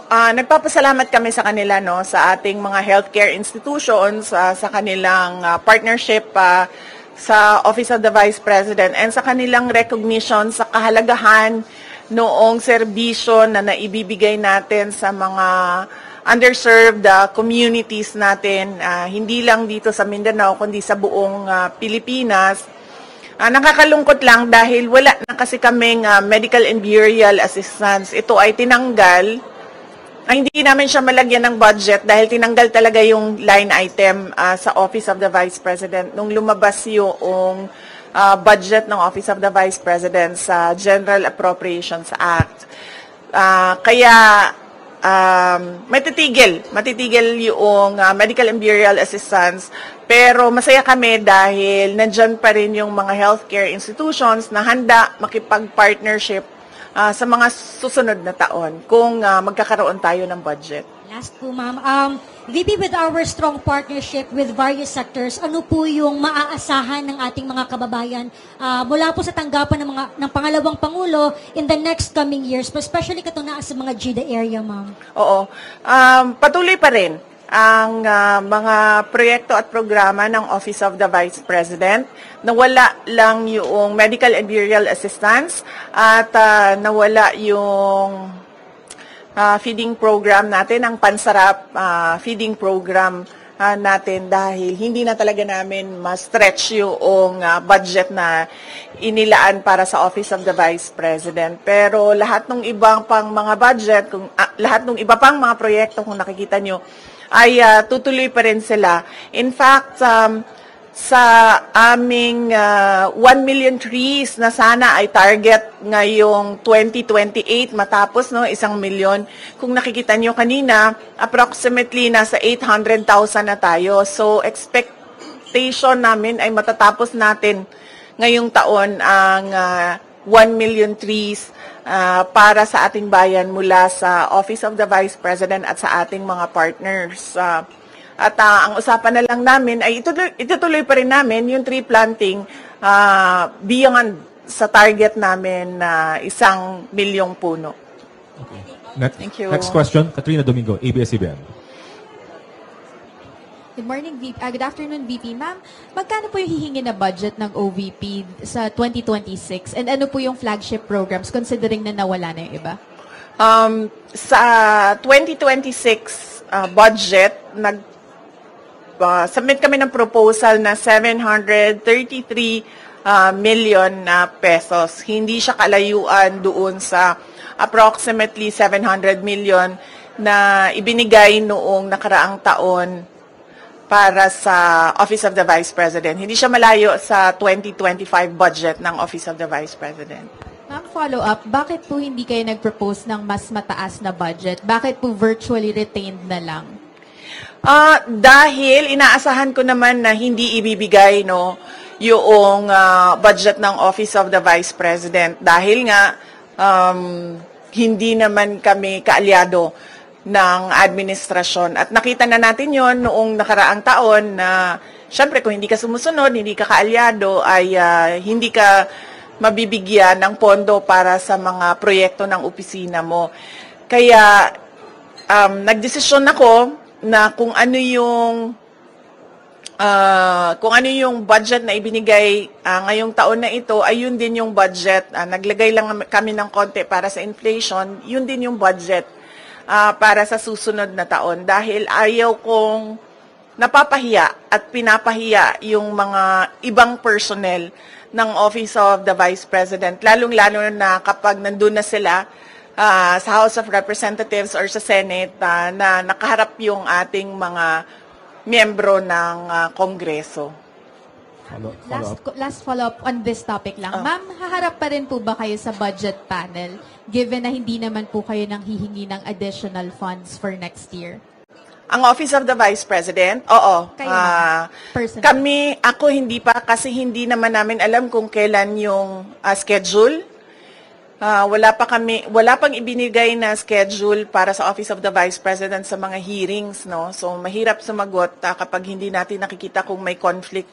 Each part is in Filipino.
Nagpapasalamat kami sa kanila, no, sa ating mga healthcare institutions, sa kanilang partnership sa Office of the Vice President and sa kanilang recognition sa kahalagahan noong serbisyo na naibibigay natin sa mga underserved communities natin, hindi lang dito sa Mindanao kundi sa buong Pilipinas. Nakakalungkot lang dahil wala na kasi kaming medical and burial assistance. Ito ay tinanggal. Hindi namin siya malagyan ng budget dahil tinanggal talaga yung line item sa Office of the Vice President nung lumabas yung budget ng Office of the Vice President sa General Appropriations Act. Kaya matitigil yung medical and burial assistance, pero masaya kami dahil nandyan pa rin yung mga healthcare institutions na handa makipag-partnership sa mga susunod na taon kung magkakaroon tayo ng budget. Last po, ma'am. VP, with our strong partnership with various sectors, ano po yung maaasahan ng ating mga kababayan mula po sa tanggapan ng pangalawang Pangulo in the next coming years, especially katuna sa mga GIDA area, ma'am? Oo. Patuloy pa rin ang mga proyekto at programa ng Office of the Vice President. Nawala lang yung medical and burial assistance at nawala yung feeding program natin, ang Pansarap feeding program natin dahil hindi na talaga namin ma-stretch yung budget na inilaan para sa Office of the Vice President. Pero lahat ng ibang pang mga budget, lahat ng iba pang mga proyekto kung nakikita nyo, ay tutuloy pa rin sila. In fact, sa aming 1 million trees na sana ay target ngayong 2028 matapos 1 million. Kung nakikita nyo kanina, approximately nasa 800,000 na tayo. So expectation namin ay matatapos natin ngayong taon ang 1 million trees para sa ating bayan mula sa Office of the Vice President at sa ating mga partners. At ang usapan na lang namin ay itutuloy pa rin namin yung tree planting beyond sa target namin na 1 milyong puno. Okay. Thank you. Next question, Katrina Domingo, ABS-CBN. Good morning, good afternoon, VP. Ma'am, magkano po yung hihingi na budget ng OVP sa 2026? And ano po yung flagship programs considering na nawala na yung iba? Sa 2026 budget, submit kami ng proposal na 733 million pesos. Hindi siya kalayuan doon sa approximately 700 million na ibinigay noong nakaraang taon para sa Office of the Vice President. Hindi siya malayo sa 2025 budget ng Office of the Vice President. Ma'am, follow-up, bakit po hindi kayo nag-propose ng mas mataas na budget? Bakit po virtually retained na lang? Dahil inaasahan ko naman na hindi ibibigay yung budget ng Office of the Vice President. Dahil nga, hindi naman kami kaalyado ng administrasyon. At nakita na natin yon noong nakaraang taon na syempre kung hindi ka sumusunod, hindi ka kaalyado, ay hindi ka mabibigyan ng pondo para sa mga proyekto ng opisina mo. Kaya nagdesisyon ako na kung ano yung budget na ibinigay ngayong taon na ito, ay yun din yung budget. Naglagay lang kami ng konti para sa inflation, yun din yung budget para sa susunod na taon dahil ayaw kong napapahiya at pinapahiya yung mga ibang personnel ng Office of the Vice President, lalong-lalo na kapag nandun na sila sa House of Representatives or sa Senate na nakaharap yung ating mga miyembro ng Kongreso. Last follow-up on this topic lang. Ma'am, haharap pa rin po ba kayo sa budget panel given na hindi naman po kayo nang hihingi ng additional funds for next year? Ang Office of the Vice President? Oo. Ako hindi pa kasi hindi naman namin alam kung kailan yung schedule. Wala pang ibinigay na schedule para sa Office of the Vice President sa mga hearings, no? So mahirap sumagot kapag hindi natin nakikita kung may conflict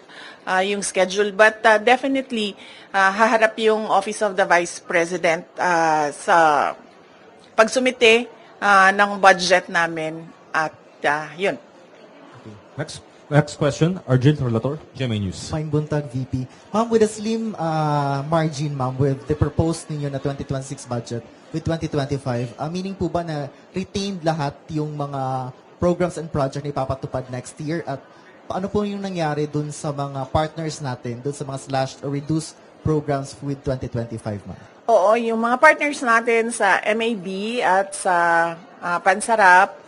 yung schedule, but definitely haharap yung Office of the Vice President sa pagsumite ng budget namin. At yun. Next question, Arjun Relator, GMA News. Fine Buntag, VP. Ma'am, with a slim margin, ma'am, with the proposed ninyo na 2026 budget with 2025, meaning po ba na retained lahat yung mga programs and project na ipapatupad next year? At paano po yung nangyari dun sa mga partners natin, dun sa mga slashed or reduced programs with 2025, ma'am? Oo, yung mga partners natin sa MAB at sa Pansarap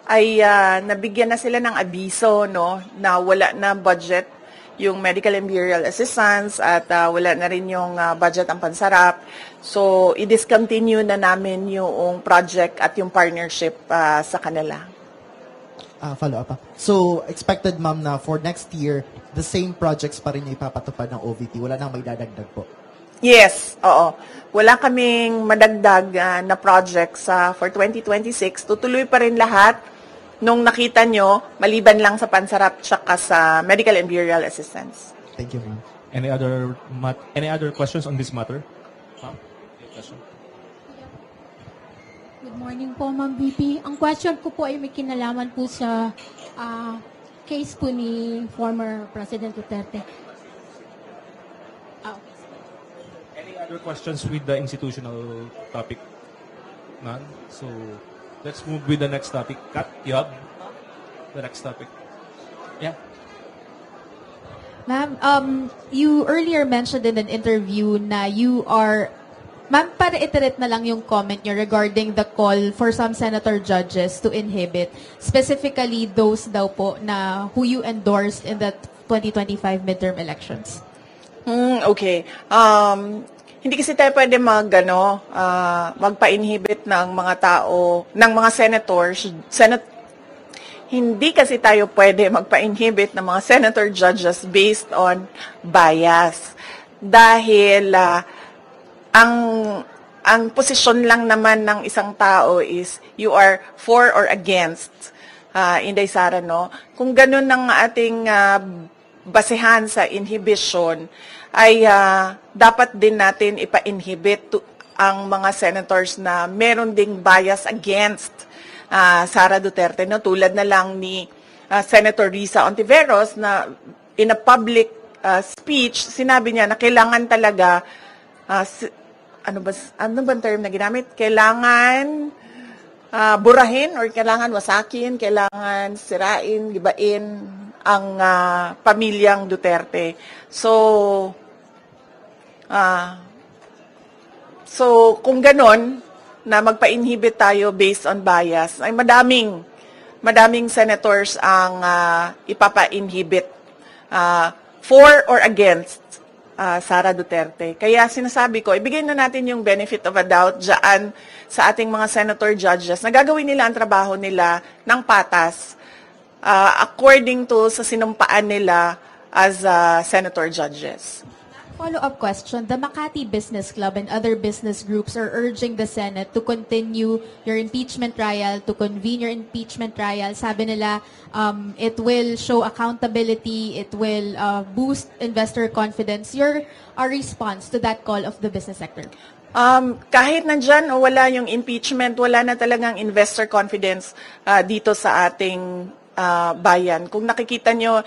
ay nabigyan na sila ng abiso, no, na wala na budget yung medical and burial assistance at wala na rin yung budget ang Pansarap. So, i-discontinue na namin yung project at yung partnership sa kanila. Follow up. So, expected, ma'am, na for next year, the same projects pa rin yung ipapatupad ng OVP. Wala nang may dadagdag po. Yes, oo. Wala kaming madagdag na projects for 2026. Tutuloy pa rin lahat nung nakita nyo, maliban lang sa Pansarap tsaka sa medical and burial assistance. Thank you, ma'am. Any other questions on this matter? Ma'am, any question? Good morning po, Ma'am VP. Ang question ko po ay may kinalaman po sa case po ni former President Duterte. Any other questions with the institutional topic? None? So, let's move with the next topic. Kat, you have the next topic. Yeah. Ma'am, you earlier mentioned in an interview na you are... Ma'am, para iterate na lang yung comment nyo regarding the call for some senator judges to inhibit, specifically those daw po na who you endorsed in the 2025 midterm elections. Okay. Hindi kasi tayo pwede magpa-inhibit ng mga tao, ng mga senators. Hindi kasi tayo pwede magpa-inhibit ng mga senator judges based on bias. Dahil ang posisyon lang naman ng isang tao is you are for or against. Inday Sara, no? Kung ganun ang ating basehan sa inhibition, ay dapat din natin ipa-inhibit ang mga senators na meron ding bias against Sara Duterte, no? Tulad na lang ni Senator Risa Ontiveros na in a public speech, sinabi niya na kailangan talaga ano ba term na ginamit? Kailangan burahin or kailangan wasakin, kailangan sirain, gibain ang pamilyang Duterte. So kung ganon, na magpa-inhibit tayo based on bias, ay madaming senators ang ipapa-inhibit for or against Sara Duterte. Kaya sinasabi ko, ibigay na natin yung benefit of a doubt dyan sa ating mga senator judges na gagawin nila ang trabaho nila ng patas according to sa sinumpaan nila as senator judges. Follow-up question. The Makati Business Club and other business groups are urging the Senate to continue your impeachment trial, to convene your impeachment trial. Sabi nila, it will show accountability, it will boost investor confidence. Your response to that call of the business sector? Kahit nandyan o wala yung impeachment, wala na talagang investor confidence dito sa ating bayan. Kung nakikita nyo,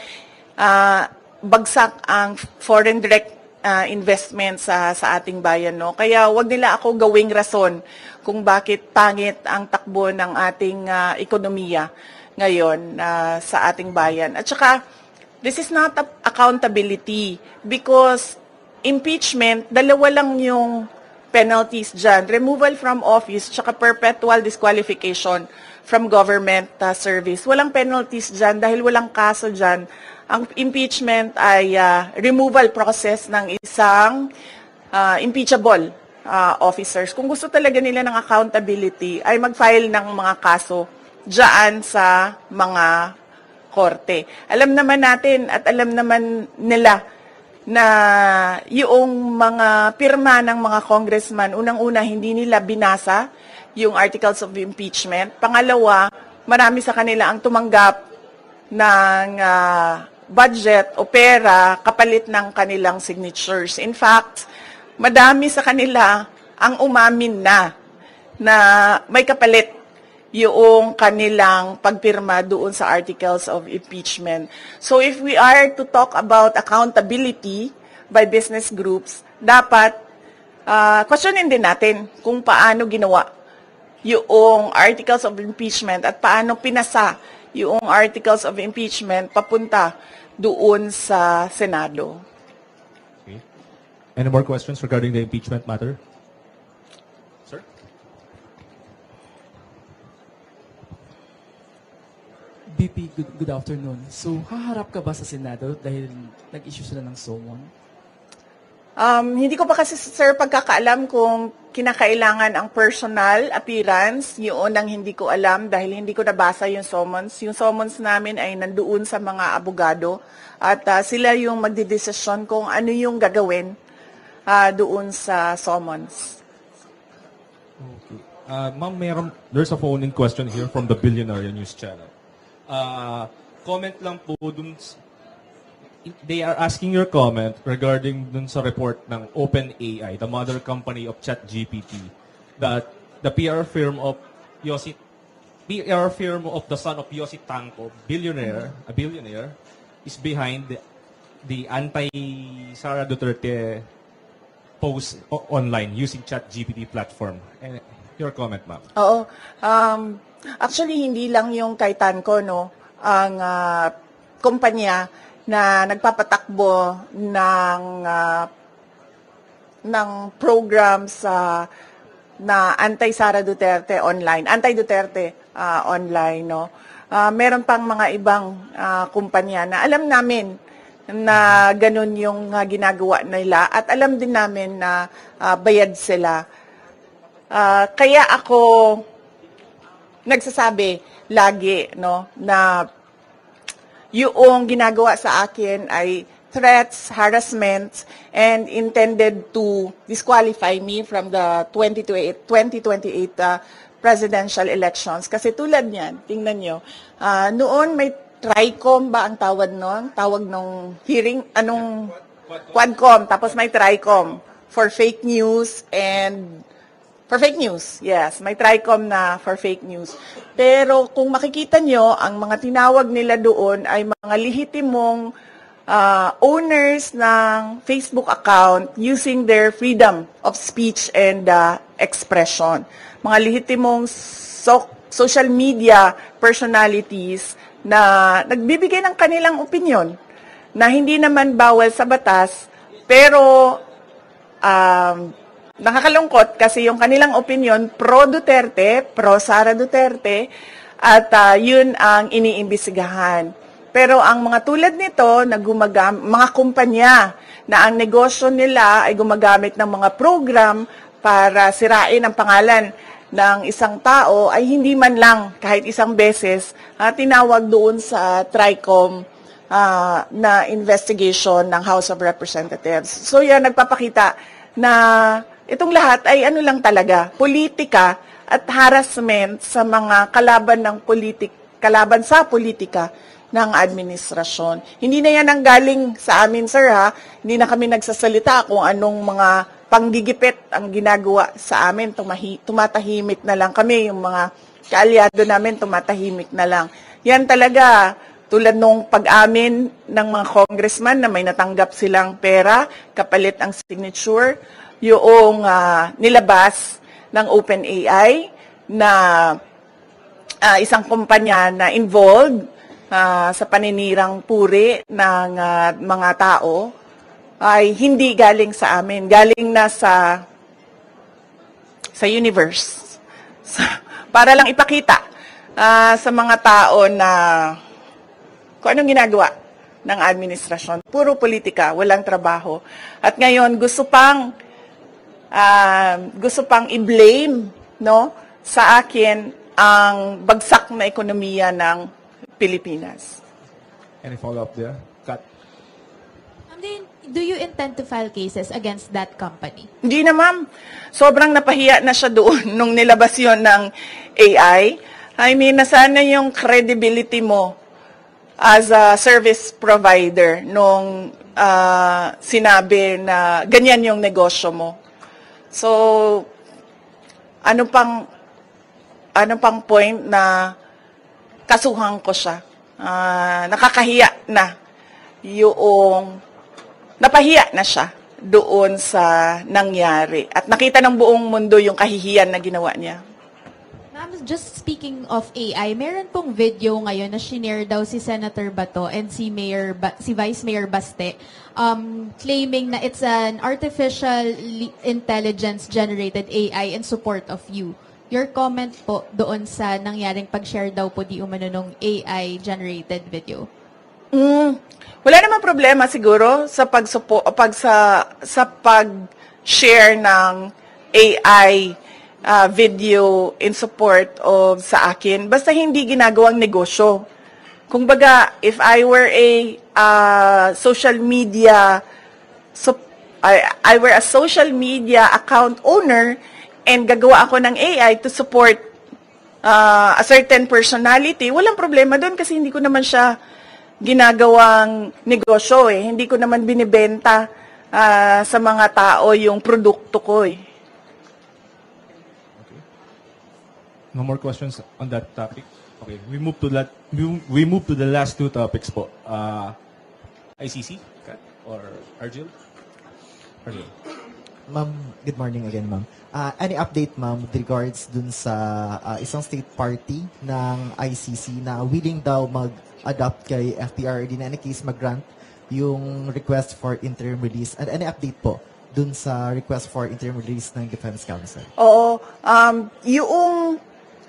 bagsak ang foreign direct investment sa ating bayan, no? Kaya wag nila ako gawing rason kung bakit pangit ang takbo ng ating ekonomiya ngayon sa ating bayan. At saka, this is not accountability because impeachment, dalawa lang yung penalties dyan. Removal from office, tsaka perpetual disqualification from government service. Walang penalties dyan dahil walang kaso dyan. Ang impeachment ay removal process ng isang impeachable officers. Kung gusto talaga nila ng accountability, ay mag-file ng mga kaso dyan sa mga korte. Alam naman natin at alam naman nila na yung mga pirma ng mga congressman, unang-una, hindi nila binasa yung articles of impeachment. Pangalawa, marami sa kanila ang tumanggap ng budget o pera kapalit ng kanilang signatures. In fact, madami sa kanila ang umamin na may kapalit yung kanilang pagpirma doon sa articles of impeachment. So if we are to talk about accountability by business groups, dapat questionin din natin kung paano ginawa yung articles of impeachment at paano pinasa yung articles of impeachment papunta doon sa Senado. Okay. Any more questions regarding the impeachment matter? Sir? BP, good afternoon. So, haharap ka ba sa Senado dahil nag-issue sila ng summon? Hindi ko pa kasi, sir, pagkakaalam kung kinakailangan ang personal appearance. Yun ang hindi ko alam dahil hindi ko nabasa yung summons. Yung summons namin ay nandoon sa mga abogado at sila yung magdidesisyon kung ano yung gagawin doon sa summons. Okay. Ma'am, there's a phone-in question here from the Billionaire News Channel. Comment lang po dun, they are asking your comment regarding dun sa report ng OpenAI, the mother company of ChatGPT, that the PR firm of the son of Yossi Tanco, a billionaire, is behind the anti-Sara Duterte post online using ChatGPT platform. Your comment, ma'am. Oo. Actually, hindi lang yung kay Tanco, no, ang kumpanya na nagpapatakbo ng programs na anti-Sara Duterte online, anti-Duterte online, no. Meron pang mga ibang kumpanya na alam namin na ganun yung ginagawa nila at alam din namin na bayad sila. Kaya ako nagsasabi lagi, no, na yung ginagawa sa akin ay threats, harassment, and intended to disqualify me from the 2028 presidential elections. Kasi tulad niyan, tingnan nyo, noon may TRICOM ba ang tawag noon? Tawag nung hearing, Quadcom, tapos may TRICOM for fake news and for fake news, yes. May TRICOM na for fake news. Pero kung makikita nyo, ang mga tinawag nila doon ay mga lehitimong owners ng Facebook account using their freedom of speech and expression. Mga lehitimong social media personalities na nagbibigay ng kanilang opinion na hindi naman bawal sa batas, pero nakakalungkot kasi yung kanilang opinion pro-Duterte, pro-Sara Duterte, at yun ang iniimbestigahan. Pero ang mga tulad nito, na mga kumpanya na ang negosyo nila ay gumagamit ng mga program para sirain ang pangalan ng isang tao, ay hindi man lang kahit isang beses tinawag doon sa TRICOM na investigation ng House of Representatives. So yan, nagpapakita na itong lahat ay ano lang talaga, politika at harassment sa mga kalaban sa politika ng administrasyon. Hindi na yan ang galing sa amin, sir, ha? Hindi na kami nagsasalita kung anong mga panggigipit ang ginagawa sa amin. Tumatahimik na lang kami, yung mga kaalyado namin tumatahimik na lang. Yan talaga, tulad nung pag-amin ng mga congressman na may natanggap silang pera, kapalit ang signature, yung nilabas ng OpenAI na isang kumpanya na involved sa paninirang puri ng mga tao ay hindi galing sa amin, galing na sa universe. Para lang ipakita sa mga tao na kung anong ginagawa ng administrasyon. Puro politika, walang trabaho. At ngayon gusto pang i-blame, no, sa akin ang bagsak na ekonomiya ng Pilipinas. Any follow-up there? Kat? Do you intend to file cases against that company? Hindi na, ma'am. Sobrang napahiya na siya doon nung nilabas yon ng AI. I mean, nasaan na yung credibility mo as a service provider nung sinabi na ganyan yung negosyo mo. So, ano pang ano pang point na kasuhan ko siya. Nakakahiya na yung napahiya na siya doon sa nangyari. At nakita ng buong mundo yung kahihiyan na ginawa niya. Ma'am, just speaking of AI, meron pong video ngayon na shinare daw si Senator Bato and si Vice Mayor Baste claiming na it's an artificial intelligence generated AI in support of you. Your comment po doon sa nangyaring pag-share daw po di umano nung AI generated video. Wala namang problema siguro sa pag-share ng AI video in support of sa akin. Basta hindi ginagawang negosyo. Kung baga, if I were a social media account owner and gagawa ako ng AI to support a certain personality, walang problema doon kasi hindi ko naman siya ginagawang negosyo eh. Hindi ko naman binibenta sa mga tao yung produkto ko eh. No more questions on that topic. Okay, we move to the last two topics po. ICC, Kat, or Argel? Argel. Ma'am, good morning again, ma'am. Any update, ma'am, with regards dun sa isang state party ng ICC na willing daw mag-adopt kay FPRD na any case mag-grant yung request for interim release? And any update po dun sa request for interim release ng Defense Council? Oo. Yung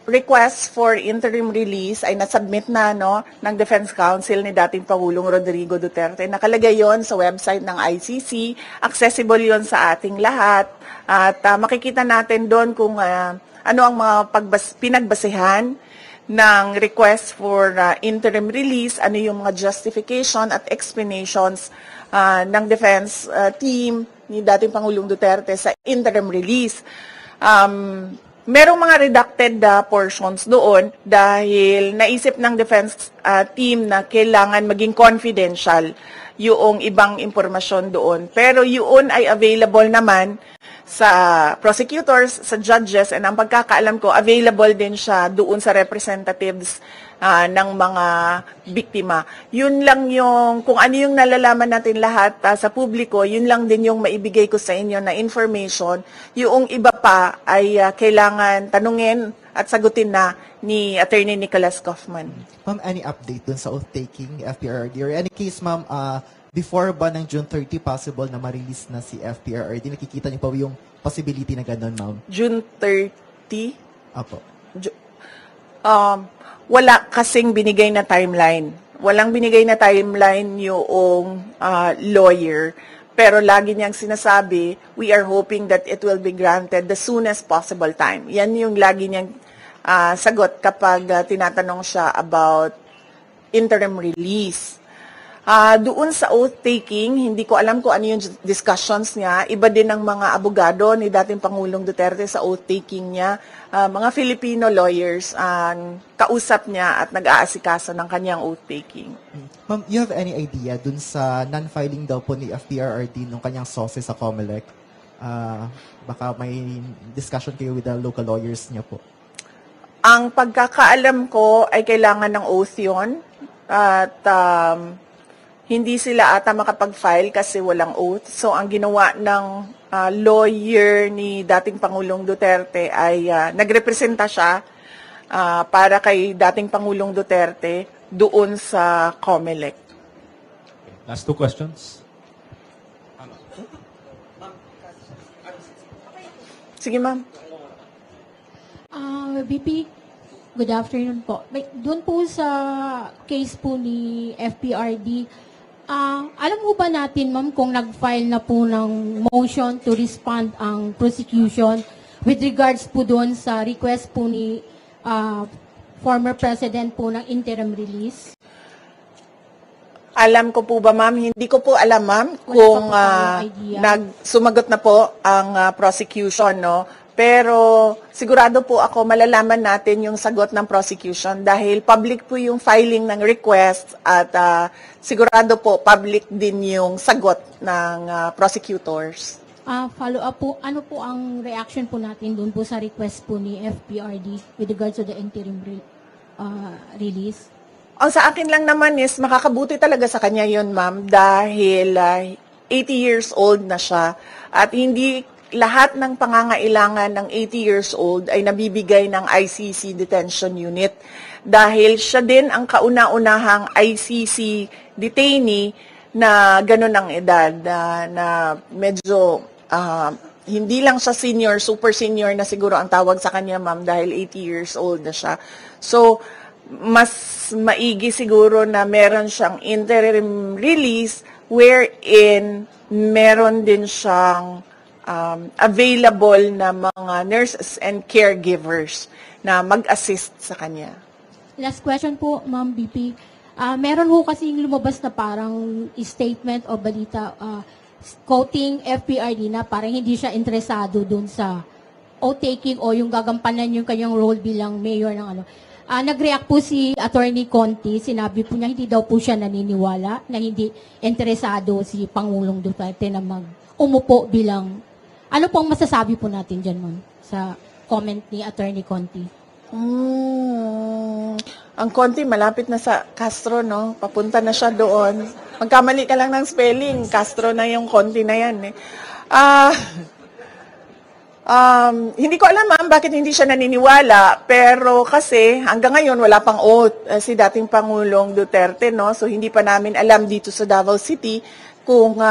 request for interim release ay nasubmit na ng Defense Council ni dating Pangulong Rodrigo Duterte. Nakalagay yon sa website ng ICC. Accessible yon sa ating lahat. At makikita natin doon kung ano ang mga pinagbasehan ng request for interim release, ano yung mga justification at explanations ng defense team ni dating Pangulong Duterte sa interim release. Merong mga redacted portions doon dahil naisip ng defense team na kailangan maging confidential yung ibang impormasyon doon. Pero yun ay available naman sa prosecutors, sa judges, and ang pagkakaalam ko, available din siya doon sa representatives ng mga biktima. Yun lang yung, kung ano yung nalalaman natin lahat sa publiko, yun lang din yung maibigay ko sa inyo na information. Yung iba pa ay kailangan tanungin at sagutin na ni Attorney Nicholas Kaufman. Ma'am, any update dun sa oath-taking ni FPRRD? Or any case, ma'am, before ba ng June 30 possible na ma-release na si FPRRD? Nakikita niyo pa yung possibility na gano'n, ma'am? June 30? Apo. Wala kasing binigay na timeline. Walang binigay na timeline yung lawyer. Pero lagi niyang sinasabi, we are hoping that it will be granted the soonest possible time. Yan yung lagi niyang sagot kapag tinatanong siya about interim release. Doon sa oath-taking, hindi ko alam kung ano yung discussions niya. Iba din ng mga abogado ni dating Pangulong Duterte sa oath-taking niya. Mga Filipino lawyers ang kausap niya at nag-aasikaso ng kanyang oath-taking. Ma'am, you have any idea dun sa non-filing daw po ni FPRRD nung kanyang source sa COMELEC? Baka may discussion kayo with the local lawyers niya po. Ang pagkakaalam ko ay kailangan ng oath yun. At hindi sila ata makapag-file kasi walang oath. So, ang ginawa ng lawyer ni dating Pangulong Duterte ay nagrepresenta siya para kay dating Pangulong Duterte doon sa COMELEC. Last two questions. Sige, ma'am. VP, good afternoon po. Doon po sa case po ni FPRD, alam mo ba natin, ma'am, kung nag-file na po ng motion to respond ang prosecution with regards po doon sa request po ni former president po ng interim release? Alam ko po ba, ma'am? Hindi ko po alam, ma'am, kung sumagot na po ang prosecution, no? Pero sigurado po ako malalaman natin yung sagot ng prosecution dahil public po yung filing ng request at sigurado po public din yung sagot ng prosecutors. Follow up po, ano po ang reaction po natin doon po sa request po ni FPRD with regards to the interim release? Ang sa akin lang naman is makakabuti talaga sa kanya yon, ma'am, dahil 80 years old na siya at hindi lahat ng pangangailangan ng 80 years old ay nabibigay ng ICC detention unit dahil siya din ang kauna-unahang ICC detainee na ganun ang edad na medyo hindi lang siya senior, super senior na siguro ang tawag sa kanya, ma'am, dahil 80 years old na siya. So, mas maigi siguro na meron siyang interim release wherein meron din siyang available na mga nurses and caregivers na mag-assist sa kanya. Last question po, Ma'am BP. Meron ho kasing lumabas na parang statement o balita quoting FPRD na parang hindi siya interesado dun sa taking o yung gagampanan yung kanyang role bilang mayor ng ano. Nag-react po si Attorney Conti, sinabi po niya hindi daw po siya naniniwala na hindi interesado si Pangulong Duterte na umupo bilang, ano po ang masasabi po natin dyan, ma'am, sa comment ni Attorney Conti? Ang Conti, malapit na sa Castro, no? Papunta na siya doon. Magkamali ka lang ng spelling, Castro na yung Conti na yan, eh. Hindi ko alam, ma'am, bakit hindi siya naniniwala, pero kasi hanggang ngayon wala pang oath si dating Pangulong Duterte, no? So hindi pa namin alam dito sa Davao City kung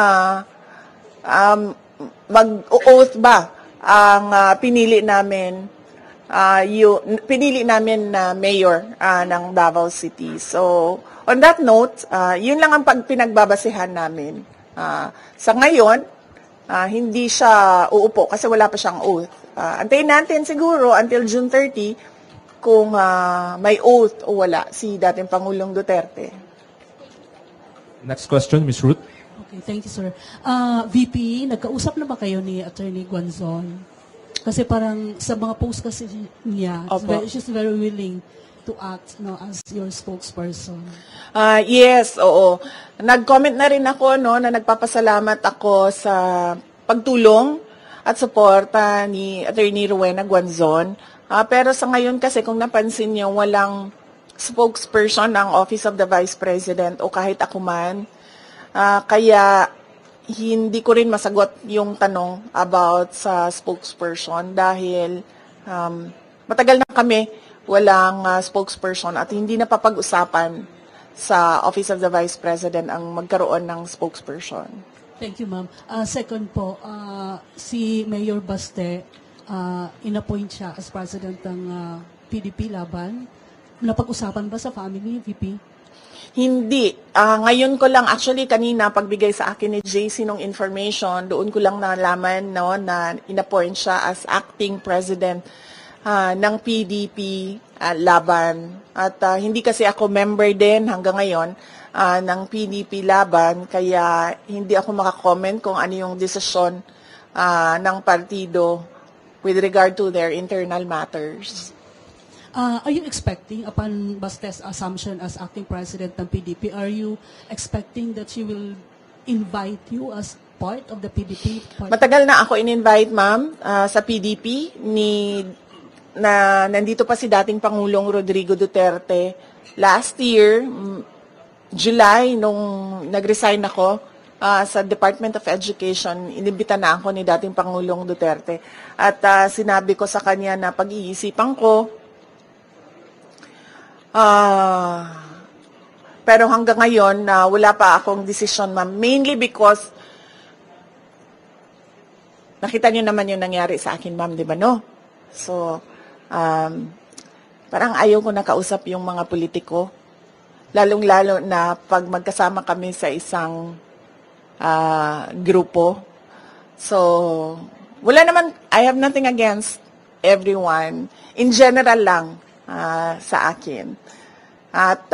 mag-oath ba ang pinili namin na mayor ng Davao City. So, on that note, yun lang ang pinagbabasehan namin. Sa ngayon, hindi siya uupo kasi wala pa siyang oath. Antayin natin siguro until June 30 kung may oath o wala si dating Pangulong Duterte. Next question, Ms. Ruth. Okay, thank you, sir. VP, nagkausap na ba kayo ni Attorney Guanzon? Kasi parang sa mga post kasi niya, she's very willing to act as your spokesperson. Yes, oo. Nag-comment na rin ako na nagpapasalamat ako sa pagtulong at suporta ni Attorney Rowena Guanzon. Pero sa ngayon kasi kung napansin niyo, walang spokesperson ng Office of the Vice President o kahit ako man. Kaya hindi ko rin masagot yung tanong about sa spokesperson dahil matagal na kami walang spokesperson at hindi na papag-usapan sa Office of the Vice President ang magkaroon ng spokesperson. Thank you, ma'am. Second po, si Mayor Baste, inappoint siya as president ng PDP Laban. Napag-usapan ba sa family, VP? Hindi. Ngayon ko lang, actually kanina pagbigay sa akin ni JC ng information, doon ko lang nalaman na inappoint siya as acting president ng PDP Laban. At hindi kasi ako member din hanggang ngayon ng PDP Laban, kaya hindi ako makakomment kung ano yung desisyon ng partido with regard to their internal matters. Are you expecting, upon Baste's assumption as acting president ng PDP, are you expecting that she will invite you as part of the PDP? Matagal na ako in-invite, ma'am, sa PDP. Nandito pa si dating Pangulong Rodrigo Duterte. Last year, July, nung nag-resign ako sa Department of Education, inibita na ako ni dating Pangulong Duterte. At sinabi ko sa kanya na pag-iisipan ko, pero hanggang ngayon, wala pa akong decision, ma'am. Mainly because, nakita niyo naman yung nangyari sa akin, ma'am, di ba, no? So, parang ayaw ko nakausap yung mga politiko. Lalong-lalo na pag magkasama kami sa isang grupo. So, wala naman, I have nothing against everyone. In general lang, sa akin. At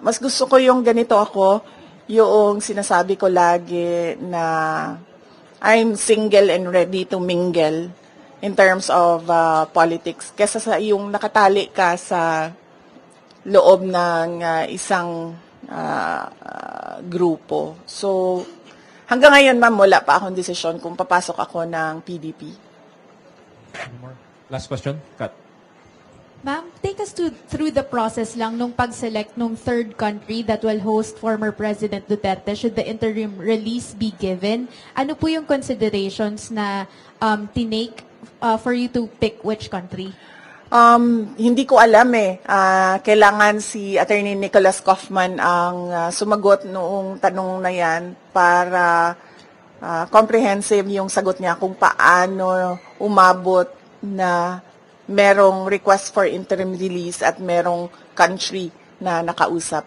mas gusto ko yung ganito ako, yung sinasabi ko lagi na I'm single and ready to mingle in terms of politics. Kesa sa yung nakatali ka sa loob ng isang grupo. So, Hanggang ngayon, ma'am, wala pa akong desisyon kung papasok ako ng PDP. Last question, Kat. Ma'am, take us through the process lang nung pag-select nung third country that will host former President Duterte should the interim release be given. Ano po yung considerations na tinake for you to pick which country? Hindi ko alam eh. Kailangan si Attorney Nicholas Kaufman ang sumagot noong tanong na yan para comprehensive yung sagot niya kung paano umabot na merong request for interim release at merong country na nakausap.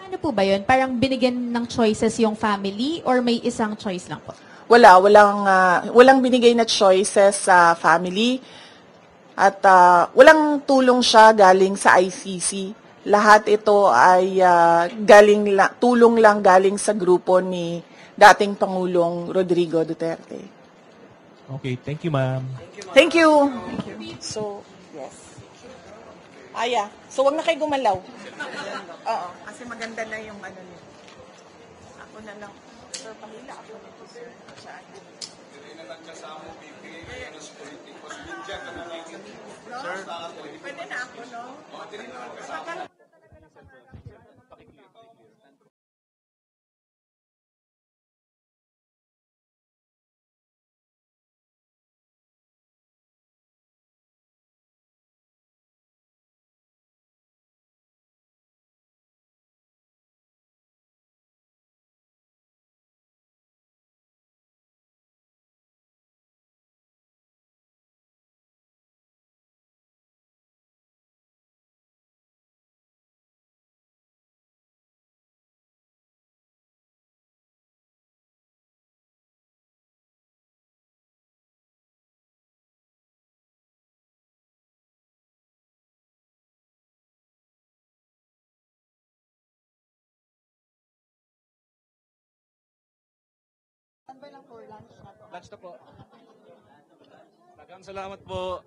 Ano po ba yun? Parang binigyan ng choices yung family or may isang choice lang po? Walang binigay na choices sa family at walang tulong siya galing sa ICC. Lahat ito ay tulong lang galing sa grupo ni dating Pangulong Rodrigo Duterte. Okay, thank you, ma'am. Thank you. So, yes. Yeah. So, wag na kayo gumalaw. Oo, kasi maganda na yung ano niyo. Ako na lang. Sir, pamila ako nito, sir. Saan? Sir, pwede na ako, no? Lunch na po. Daghang salamat po.